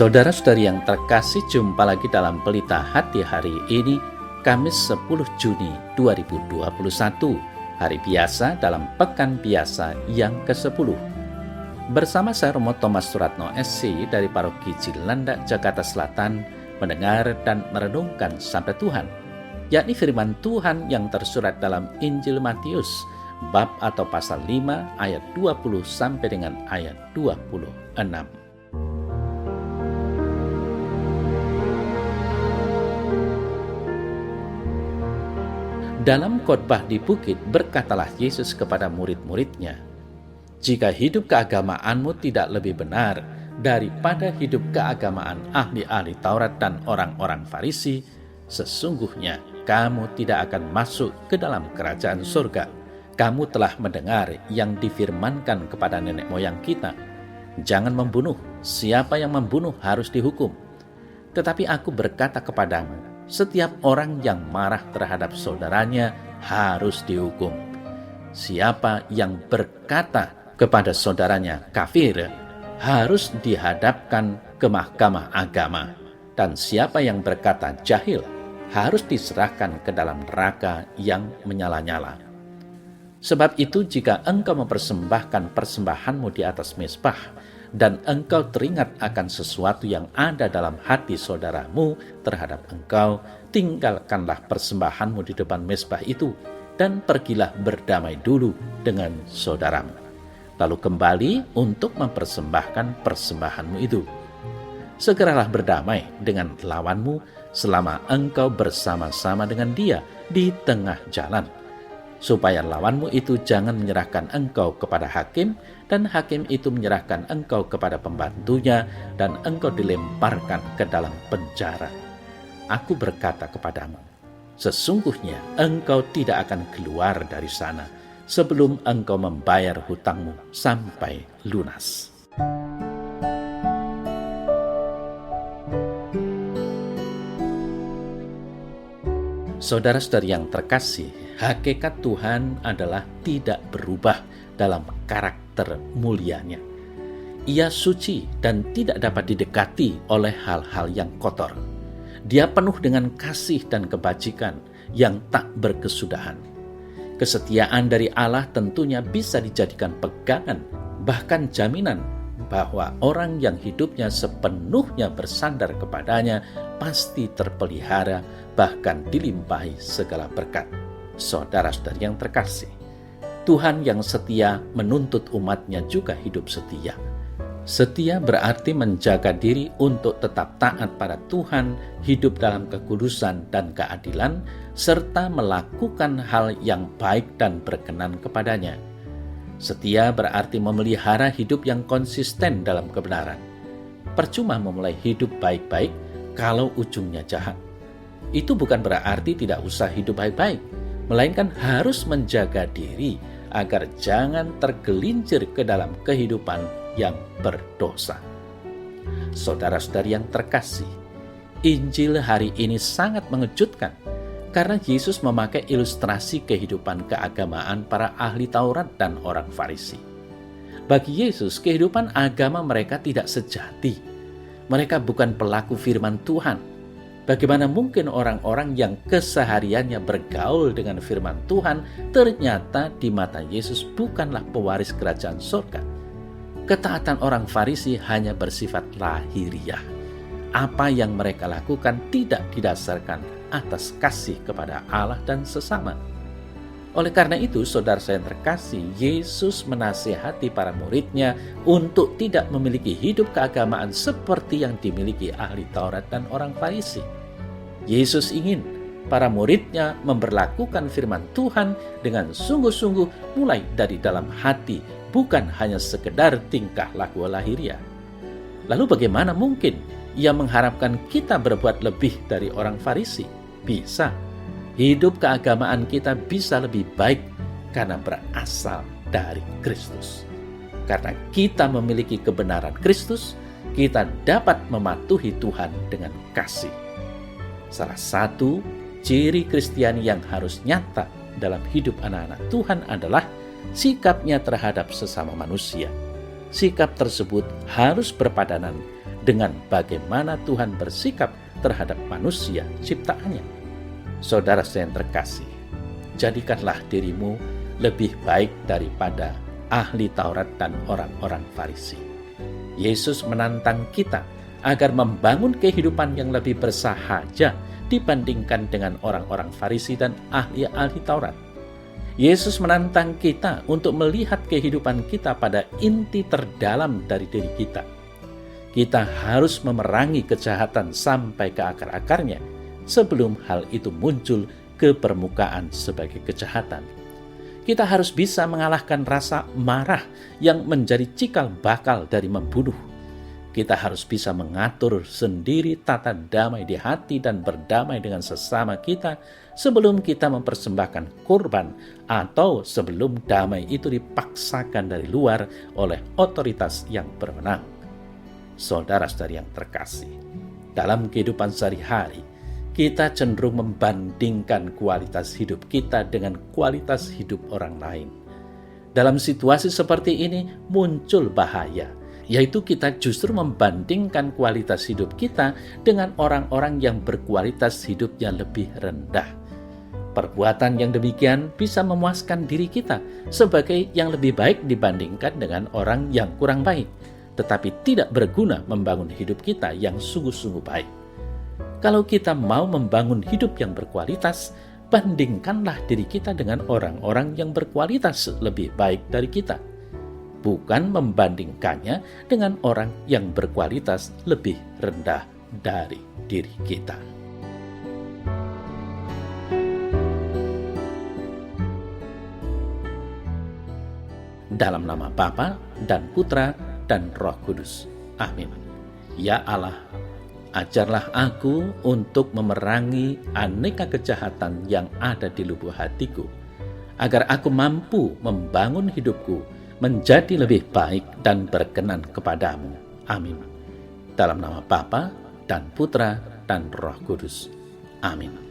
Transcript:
Saudara-saudari yang terkasih, jumpa lagi dalam Pelita Hati hari ini, Kamis 10 Juni 2021, hari biasa dalam Pekan Biasa yang ke-10. Bersama saya Romo Thomas Suratno SC dari Paroki Cilandak, Jakarta Selatan, mendengar dan merenungkan Sabda Tuhan, yakni firman Tuhan yang tersurat dalam Injil Matius, bab atau pasal 5 ayat 20 sampai dengan ayat 26. Dalam khotbah di bukit, berkatalah Yesus kepada murid-muridnya, "Jika hidup keagamaanmu tidak lebih benar daripada hidup keagamaan ahli-ahli Taurat dan orang-orang Farisi, sesungguhnya kamu tidak akan masuk ke dalam kerajaan surga. Kamu telah mendengar yang difirmankan kepada nenek moyang kita, jangan membunuh, siapa yang membunuh harus dihukum. Tetapi aku berkata kepadamu, setiap orang yang marah terhadap saudaranya harus dihukum. Siapa yang berkata kepada saudaranya kafir harus dihadapkan ke mahkamah agama. Dan siapa yang berkata jahil harus diserahkan ke dalam neraka yang menyala-nyala. Sebab itu jika engkau mempersembahkan persembahanmu di atas mezbah, dan engkau teringat akan sesuatu yang ada dalam hati saudaramu terhadap engkau, tinggalkanlah persembahanmu di depan mezbah itu, dan pergilah berdamai dulu dengan saudaramu. Lalu kembali untuk mempersembahkan persembahanmu itu. Segeralah berdamai dengan lawanmu selama engkau bersama-sama dengan dia di tengah jalan, supaya lawanmu itu jangan menyerahkan engkau kepada hakim, dan hakim itu menyerahkan engkau kepada pembantunya, dan engkau dilemparkan ke dalam penjara. Aku berkata kepadamu, sesungguhnya engkau tidak akan keluar dari sana sebelum engkau membayar hutangmu sampai lunas." Saudara-saudari yang terkasih, hakikat Tuhan adalah tidak berubah dalam karakter mulianya. Ia suci dan tidak dapat didekati oleh hal-hal yang kotor. Dia penuh dengan kasih dan kebajikan yang tak berkesudahan. Kesetiaan dari Allah tentunya bisa dijadikan pegangan, bahkan jaminan bahwa orang yang hidupnya sepenuhnya bersandar kepadanya pasti terpelihara, bahkan dilimpahi segala berkat. Saudara-saudari yang terkasih, Tuhan yang setia menuntut umatnya juga hidup setia. Setia berarti menjaga diri untuk tetap taat pada Tuhan, hidup dalam kekudusan dan keadilan, serta melakukan hal yang baik dan berkenan kepadanya. Setia berarti memelihara hidup yang konsisten dalam kebenaran. Percuma memulai hidup baik-baik kalau ujungnya jahat. Itu bukan berarti tidak usah hidup baik-baik, melainkan harus menjaga diri agar jangan tergelincir ke dalam kehidupan yang berdosa. Saudara-saudari yang terkasih, Injil hari ini sangat mengejutkan karena Yesus memakai ilustrasi kehidupan keagamaan para ahli Taurat dan orang Farisi. Bagi Yesus, kehidupan agama mereka tidak sejati. Mereka bukan pelaku firman Tuhan. Bagaimana mungkin orang-orang yang kesehariannya bergaul dengan firman Tuhan ternyata di mata Yesus bukanlah pewaris kerajaan surga? Ketaatan orang Farisi hanya bersifat lahiriah. Apa yang mereka lakukan tidak didasarkan atas kasih kepada Allah dan sesama. Oleh karena itu, saudara saya yang terkasih, Yesus menasihati para muridnya untuk tidak memiliki hidup keagamaan seperti yang dimiliki ahli Taurat dan orang Farisi. Yesus ingin para muridnya memberlakukan firman Tuhan dengan sungguh-sungguh mulai dari dalam hati, bukan hanya sekedar tingkah laku lahiriah. Lalu bagaimana mungkin ia mengharapkan kita berbuat lebih dari orang Farisi? Bisa. Hidup keagamaan kita bisa lebih baik karena berasal dari Kristus. Karena kita memiliki kebenaran Kristus, kita dapat mematuhi Tuhan dengan kasih. Salah satu ciri Kristiani yang harus nyata dalam hidup anak-anak Tuhan adalah sikapnya terhadap sesama manusia. Sikap tersebut harus berpadanan dengan bagaimana Tuhan bersikap terhadap manusia ciptaannya. Saudara yang terkasih, jadikanlah dirimu lebih baik daripada ahli Taurat dan orang-orang Farisi. Yesus menantang kita agar membangun kehidupan yang lebih bersahaja dibandingkan dengan orang-orang Farisi dan ahli-ahli Taurat. Yesus menantang kita untuk melihat kehidupan kita pada inti terdalam dari diri kita. Kita harus memerangi kejahatan sampai ke akar-akarnya sebelum hal itu muncul ke permukaan sebagai kejahatan. Kita harus bisa mengalahkan rasa marah yang menjadi cikal bakal dari membunuh. Kita harus bisa mengatur sendiri tata damai di hati dan berdamai dengan sesama kita sebelum kita mempersembahkan kurban atau sebelum damai itu dipaksakan dari luar oleh otoritas yang berwenang. Saudara-saudari yang terkasih, dalam kehidupan sehari-hari, kita cenderung membandingkan kualitas hidup kita dengan kualitas hidup orang lain. Dalam situasi seperti ini muncul bahaya, yaitu kita justru membandingkan kualitas hidup kita dengan orang-orang yang berkualitas hidupnya lebih rendah. Perbuatan yang demikian bisa memuaskan diri kita sebagai yang lebih baik dibandingkan dengan orang yang kurang baik, tetapi tidak berguna membangun hidup kita yang sungguh-sungguh baik. Kalau kita mau membangun hidup yang berkualitas, bandingkanlah diri kita dengan orang-orang yang berkualitas lebih baik dari kita, bukan membandingkannya dengan orang yang berkualitas lebih rendah dari diri kita. Dalam nama Bapa dan Putra dan Roh Kudus. Amin. Ya Allah, ajarlah aku untuk memerangi aneka kejahatan yang ada di lubuk hatiku, agar aku mampu membangun hidupku menjadi lebih baik dan berkenan kepadamu. Amin. Dalam nama Bapa dan Putra dan Roh Kudus. Amin.